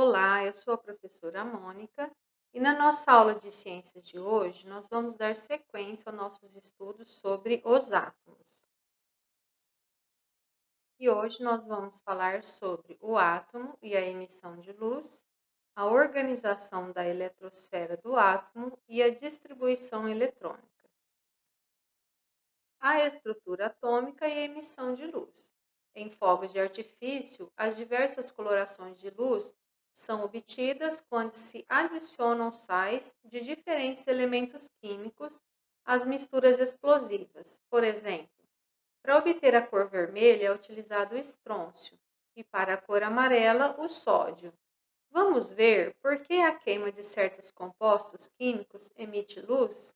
Olá, eu sou a professora Mônica e na nossa aula de ciências de hoje nós vamos dar sequência aos nossos estudos sobre os átomos. E hoje nós vamos falar sobre o átomo e a emissão de luz, a organização da eletrosfera do átomo e a distribuição eletrônica, a estrutura atômica e a emissão de luz. Em fogos de artifício, as diversas colorações de luz são obtidas quando se adicionam sais de diferentes elementos químicos às misturas explosivas. Por exemplo, para obter a cor vermelha é utilizado o estrôncio e para a cor amarela o sódio. Vamos ver por que a queima de certos compostos químicos emite luz?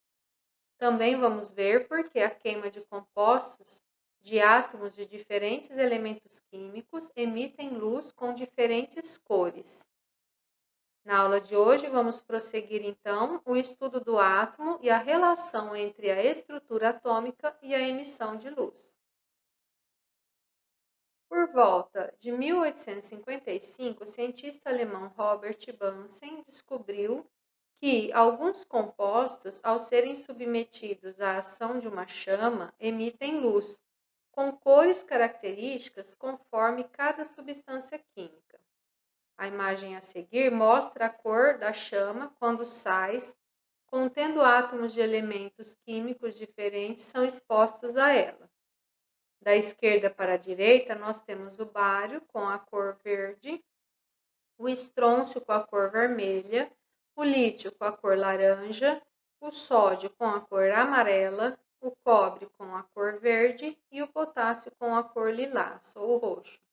Também vamos ver por que a queima de compostos de átomos de diferentes elementos químicos emitem luz com diferentes cores. Na aula de hoje, vamos prosseguir então o estudo do átomo e a relação entre a estrutura atômica e a emissão de luz. Por volta de 1855, o cientista alemão Robert Bunsen descobriu que alguns compostos, ao serem submetidos à ação de uma chama, emitem luz, com cores características conforme cada substância química. A imagem a seguir mostra a cor da chama quando sais, contendo átomos de elementos químicos diferentes, são expostos a ela. Da esquerda para a direita, nós temos o bário com a cor verde, o estrôncio com a cor vermelha, o lítio com a cor laranja, o sódio com a cor amarela, o cobre com a cor verde e o potássio com a cor lilás ou roxo.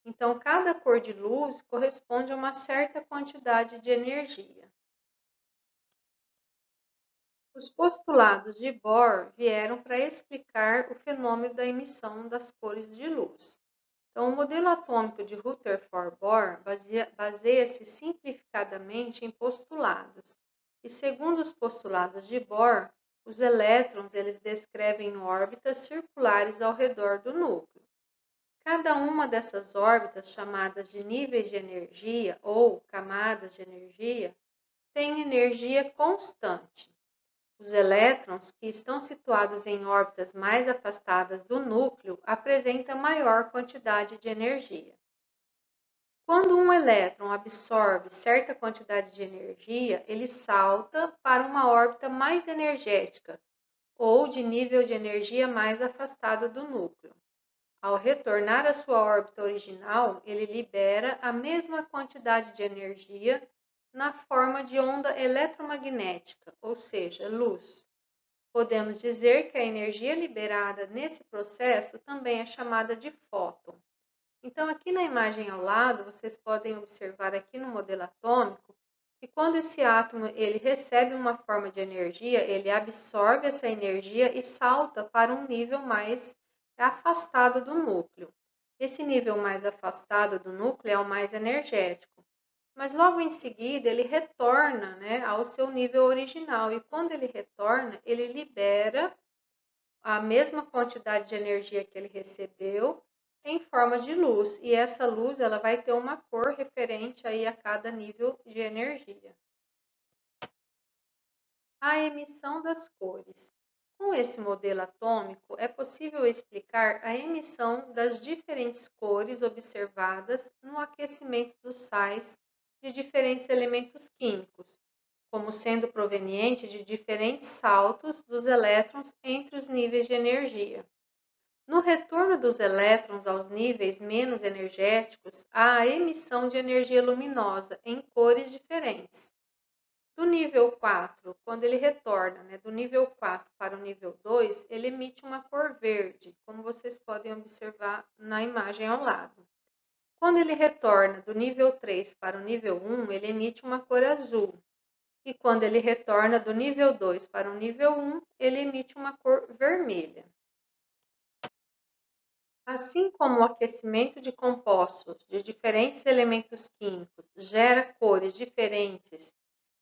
Então, cada cor de luz corresponde a uma certa quantidade de energia. Os postulados de Bohr vieram para explicar o fenômeno da emissão das cores de luz. Então, o modelo atômico de Rutherford Bohr baseia-se simplificadamente em postulados. E segundo os postulados de Bohr, os elétrons eles descrevem órbitas circulares ao redor do núcleo. Cada uma dessas órbitas, chamadas de níveis de energia ou camadas de energia, tem energia constante. Os elétrons, que estão situados em órbitas mais afastadas do núcleo, apresentam maior quantidade de energia. Quando um elétron absorve certa quantidade de energia, ele salta para uma órbita mais energética ou de nível de energia mais afastado do núcleo. Ao retornar à sua órbita original, ele libera a mesma quantidade de energia na forma de onda eletromagnética, ou seja, luz. Podemos dizer que a energia liberada nesse processo também é chamada de fóton. Então, aqui na imagem ao lado, vocês podem observar aqui no modelo atômico que quando esse átomo ele recebe uma forma de energia, ele absorve essa energia e salta para um nível mais afastado do núcleo. Esse nível mais afastado do núcleo é o mais energético. Mas logo em seguida ele retorna, ao seu nível original. E quando ele retorna, ele libera a mesma quantidade de energia que ele recebeu em forma de luz. E essa luz ela vai ter uma cor referente aí a cada nível de energia. A emissão das cores. Com esse modelo atômico, é possível explicar a emissão das diferentes cores observadas no aquecimento dos sais de diferentes elementos químicos, como sendo proveniente de diferentes saltos dos elétrons entre os níveis de energia. No retorno dos elétrons aos níveis menos energéticos, há a emissão de energia luminosa em cores diferentes. Do nível 4, quando ele retorna, do nível 4 para o nível 2, ele emite uma cor verde, como vocês podem observar na imagem ao lado. Quando ele retorna do nível 3 para o nível 1, ele emite uma cor azul. E quando ele retorna do nível 2 para o nível 1, ele emite uma cor vermelha. Assim como o aquecimento de compostos de diferentes elementos químicos gera cores diferentes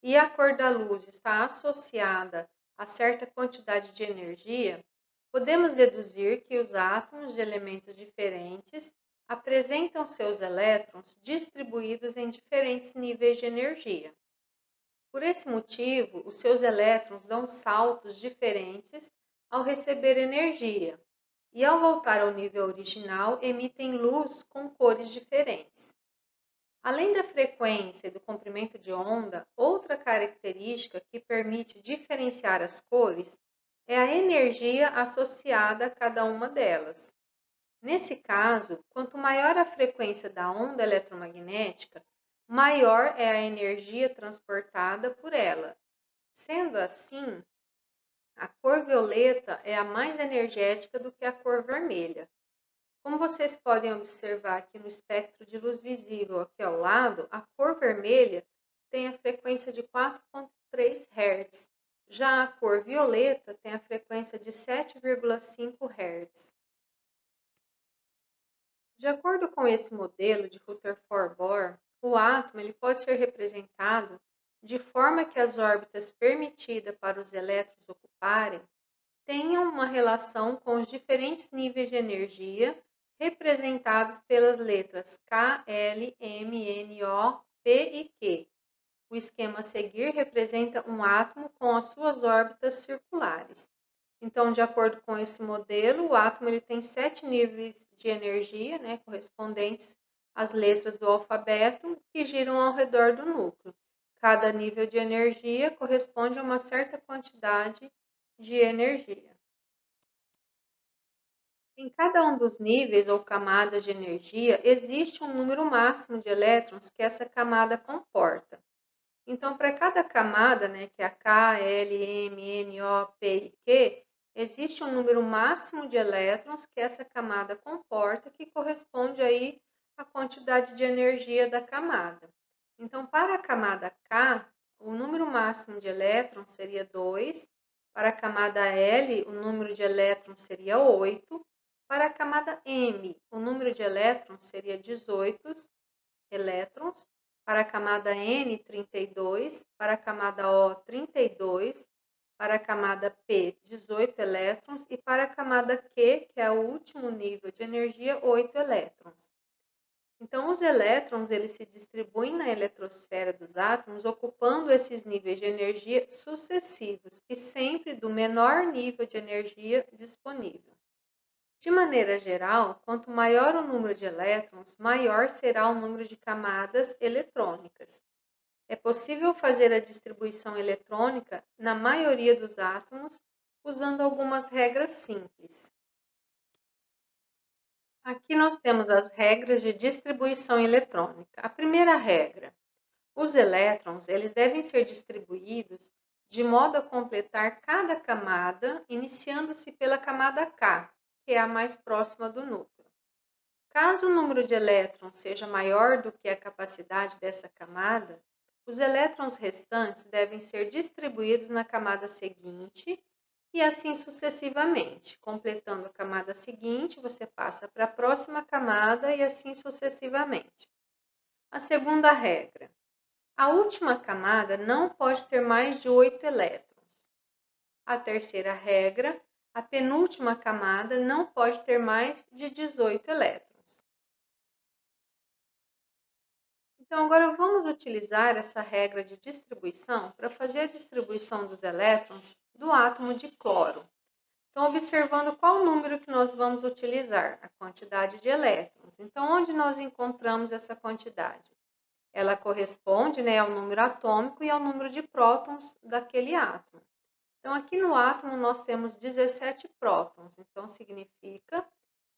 e a cor da luz está associada a certa quantidade de energia, podemos deduzir que os átomos de elementos diferentes apresentam seus elétrons distribuídos em diferentes níveis de energia. Por esse motivo, os seus elétrons dão saltos diferentes ao receber energia e, ao voltar ao nível original, emitem luz com cores diferentes. Além da frequência e do comprimento de onda, outra característica que permite diferenciar as cores é a energia associada a cada uma delas. Nesse caso, quanto maior a frequência da onda eletromagnética, maior é a energia transportada por ela. Sendo assim, a cor violeta é a mais energética do que a cor vermelha. Como vocês podem observar aqui no espectro de luz visível aqui ao lado, a cor vermelha tem a frequência de 4,3 Hz, já a cor violeta tem a frequência de 7,5 Hz. De acordo com esse modelo de Rutherford-Bohr, o átomo ele pode ser representado de forma que as órbitas permitidas para os elétrons ocuparem tenham uma relação com os diferentes níveis de energia representados pelas letras K, L, M, N, O, P e Q. O esquema a seguir representa um átomo com as suas órbitas circulares. Então, de acordo com esse modelo, o átomo ele tem 7 níveis de energia, correspondentes às letras do alfabeto, que giram ao redor do núcleo. Cada nível de energia corresponde a uma certa quantidade de energia. Em cada um dos níveis ou camadas de energia, existe um número máximo de elétrons que essa camada comporta. Então, para cada camada, que é a K, L, M, N, O, P e Q, existe um número máximo de elétrons que essa camada comporta, que corresponde aí à quantidade de energia da camada. Então, para a camada K, o número máximo de elétrons seria 2, para a camada L, o número de elétrons seria 8, para a camada M, o número de elétrons seria 18 elétrons, para a camada N, 32, para a camada O, 32, para a camada P, 18 elétrons e para a camada Q, que é o último nível de energia, 8 elétrons. Então, os elétrons eles se distribuem na eletrosfera dos átomos, ocupando esses níveis de energia sucessivos e sempre do menor nível de energia disponível. De maneira geral, quanto maior o número de elétrons, maior será o número de camadas eletrônicas. É possível fazer a distribuição eletrônica na maioria dos átomos usando algumas regras simples. Aqui nós temos as regras de distribuição eletrônica. A primeira regra: os elétrons eles devem ser distribuídos de modo a completar cada camada, iniciando-se pela camada K, que é a mais próxima do núcleo. Caso o número de elétrons seja maior do que a capacidade dessa camada, os elétrons restantes devem ser distribuídos na camada seguinte e assim sucessivamente. Completando a camada seguinte, você passa para a próxima camada e assim sucessivamente. A segunda regra: a última camada não pode ter mais de 8 elétrons. A terceira regra: a penúltima camada não pode ter mais de 18 elétrons. Então, agora vamos utilizar essa regra de distribuição para fazer a distribuição dos elétrons do átomo de cloro. Então, observando qual número que nós vamos utilizar, a quantidade de elétrons. Então, onde nós encontramos essa quantidade? Ela corresponde ao número atômico e ao número de prótons daquele átomo. Então, aqui no átomo nós temos 17 prótons, então significa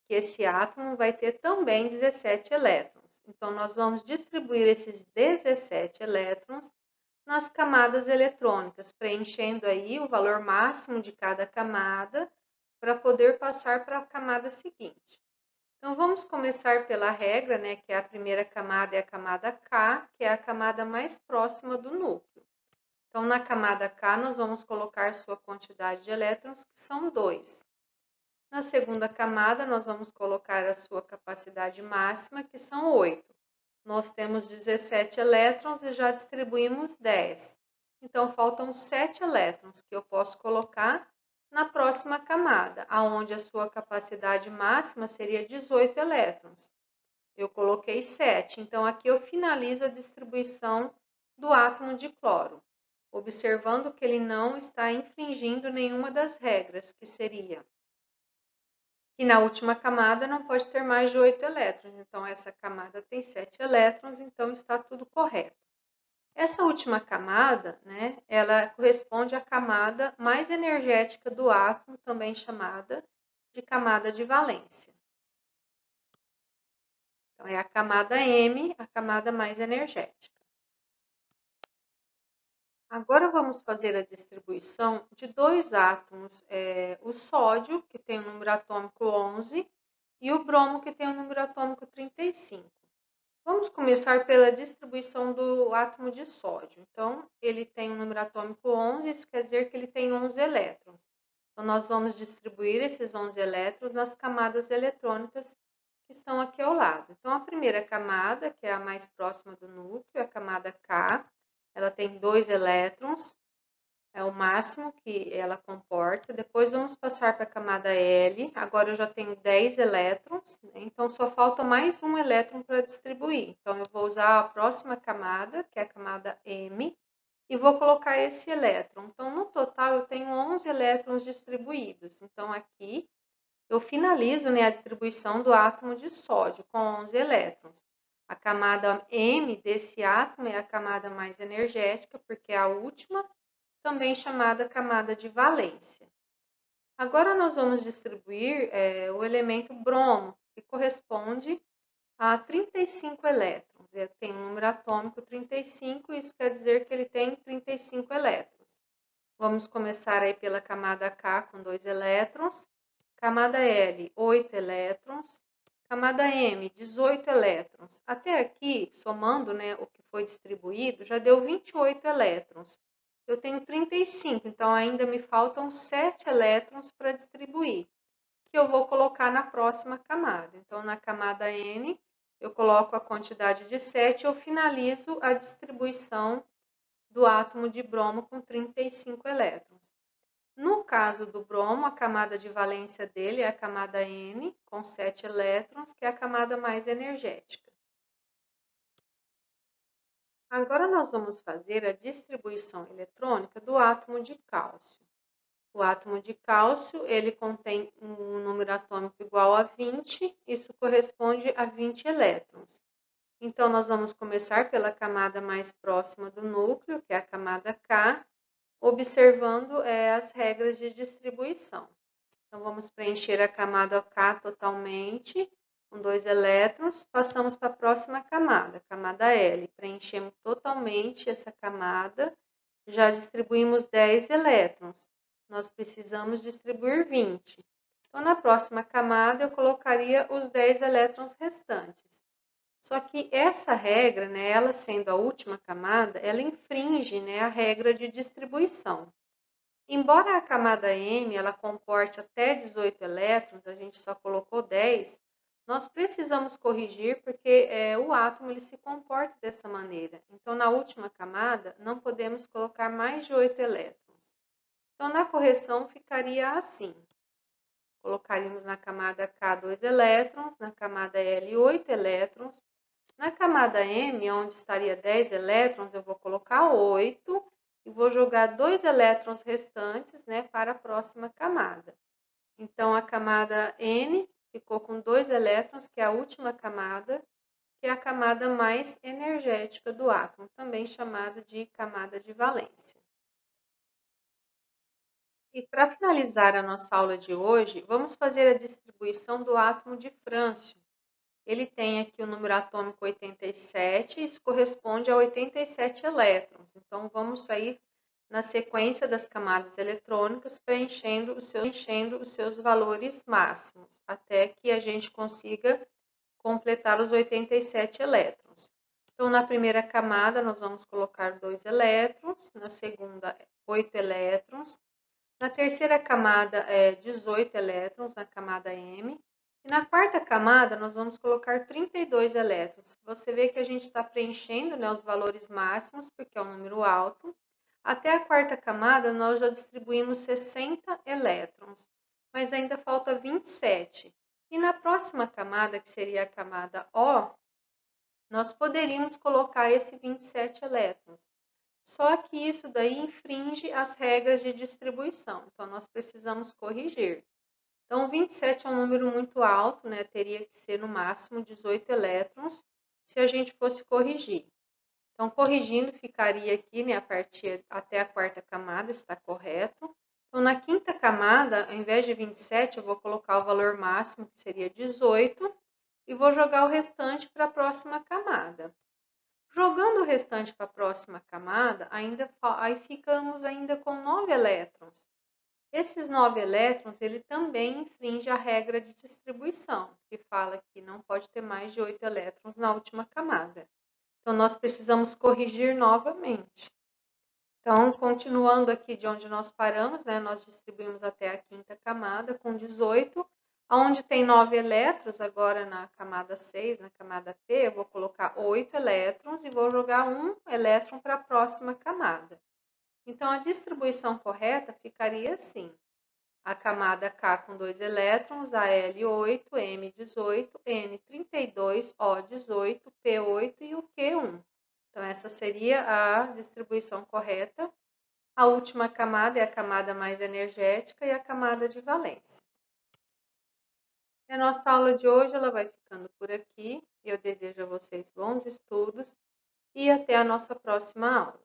que esse átomo vai ter também 17 elétrons. Então, nós vamos distribuir esses 17 elétrons nas camadas eletrônicas, preenchendo aí o valor máximo de cada camada para poder passar para a camada seguinte. Então, vamos começar pela regra, que a primeira camada é a camada K, que é a camada mais próxima do núcleo. Então, na camada K, nós vamos colocar sua quantidade de elétrons, que são 2. Na segunda camada, nós vamos colocar a sua capacidade máxima, que são 8. Nós temos 17 elétrons e já distribuímos 10. Então, faltam 7 elétrons que eu posso colocar na próxima camada, onde a sua capacidade máxima seria 18 elétrons. Eu coloquei 7. Então, aqui eu finalizo a distribuição do átomo de cloro, observando que ele não está infringindo nenhuma das regras, que seria que na última camada não pode ter mais de 8 elétrons. Então, essa camada tem 7 elétrons, então está tudo correto. Essa última camada, né, ela corresponde à camada mais energética do átomo, também chamada de camada de valência. Então, é a camada M, a camada mais energética. Agora vamos fazer a distribuição de dois átomos, o sódio, que tem o número atômico 11, e o bromo, que tem o número atômico 35. Vamos começar pela distribuição do átomo de sódio. Então, ele tem o número atômico 11, isso quer dizer que ele tem 11 elétrons. Então, nós vamos distribuir esses 11 elétrons nas camadas eletrônicas que estão aqui ao lado. Então, a primeira camada, que é a mais próxima do núcleo, a camada K, ela tem 2 elétrons, é o máximo que ela comporta. Depois vamos passar para a camada L, agora eu já tenho 10 elétrons, né? Então só falta mais um elétron para distribuir. Então eu vou usar a próxima camada, que é a camada M, e vou colocar esse elétron. Então no total eu tenho 11 elétrons distribuídos. Então aqui eu finalizo, né, a distribuição do átomo de sódio com 11 elétrons. A camada M desse átomo é a camada mais energética, porque é a última, também chamada camada de valência. Agora nós vamos distribuir o elemento bromo, que corresponde a 35 elétrons. Ele tem um número atômico 35, isso quer dizer que ele tem 35 elétrons. Vamos começar aí pela camada K com 2 elétrons, camada L, 8 elétrons, camada M, 18 elétrons. Até aqui, somando, né, o que foi distribuído, já deu 28 elétrons. Eu tenho 35, então ainda me faltam 7 elétrons para distribuir, que eu vou colocar na próxima camada. Então, na camada N, eu coloco a quantidade de 7 e eu finalizo a distribuição do átomo de bromo com 35 elétrons. No caso do bromo, a camada de valência dele é a camada N, com 7 elétrons, que é a camada mais energética. Agora nós vamos fazer a distribuição eletrônica do átomo de cálcio. O átomo de cálcio, ele contém um número atômico igual a 20, isso corresponde a 20 elétrons. Então, nós vamos começar pela camada mais próxima do núcleo, que é a camada K, observando as regras de distribuição. Então, vamos preencher a camada K totalmente, com 2 elétrons, passamos para a próxima camada, camada L. Preenchemos totalmente essa camada, já distribuímos 10 elétrons. Nós precisamos distribuir 20. Então, na próxima camada, eu colocaria os 10 elétrons restantes. Só que essa regra, né, ela sendo a última camada, ela infringe, né, a regra de distribuição. Embora a camada M ela comporte até 18 elétrons, a gente só colocou 10, nós precisamos corrigir porque o átomo ele se comporta dessa maneira. Então, na última camada, não podemos colocar mais de 8 elétrons. Então, na correção, ficaria assim. Colocaríamos na camada K 2 elétrons, na camada L 8 elétrons. Na camada M, onde estaria 10 elétrons, eu vou colocar 8 e vou jogar 2 elétrons restantes, né, para a próxima camada. Então, a camada N ficou com 2 elétrons, que é a última camada, que é a camada mais energética do átomo, também chamada de camada de valência. E para finalizar a nossa aula de hoje, vamos fazer a distribuição do átomo de frâncio. Ele tem aqui o número atômico 87, isso corresponde a 87 elétrons. Então, vamos sair na sequência das camadas eletrônicas, preenchendo os seus valores máximos, até que a gente consiga completar os 87 elétrons. Então, na primeira camada, nós vamos colocar 2 elétrons, na segunda, 8 elétrons, na terceira camada, 18 elétrons, na camada M, e na quarta camada, nós vamos colocar 32 elétrons. Você vê que a gente está preenchendo, né, os valores máximos, porque é um número alto. Até a quarta camada, nós já distribuímos 60 elétrons, mas ainda falta 27. E na próxima camada, que seria a camada O, nós poderíamos colocar esse 27 elétrons. Só que isso daí infringe as regras de distribuição, então nós precisamos corrigir. Então, 27 é um número muito alto, né? Teria que ser no máximo 18 elétrons se a gente fosse corrigir. Então, corrigindo, ficaria aqui, né, a partir até a quarta camada, está correto. Então, na quinta camada, ao invés de 27, eu vou colocar o valor máximo, que seria 18, e vou jogar o restante para a próxima camada. Jogando o restante para a próxima camada, aí ficamos ainda com 9 elétrons. Esses 9 elétrons, ele também infringe a regra de distribuição, que fala que não pode ter mais de 8 elétrons na última camada. Então, nós precisamos corrigir novamente. Então, continuando aqui de onde nós paramos, né, nós distribuímos até a quinta camada com 18. Onde tem 9 elétrons, agora na camada 6, na camada P, eu vou colocar 8 elétrons e vou jogar um elétron para a próxima camada. Então, a distribuição correta ficaria assim. A camada K com 2 elétrons, Al8, M18, N32, O18, P8 e o Q1. Então, essa seria a distribuição correta. A última camada é a camada mais energética e a camada de valência. E a nossa aula de hoje ela vai ficando por aqui. Eu desejo a vocês bons estudos e até a nossa próxima aula.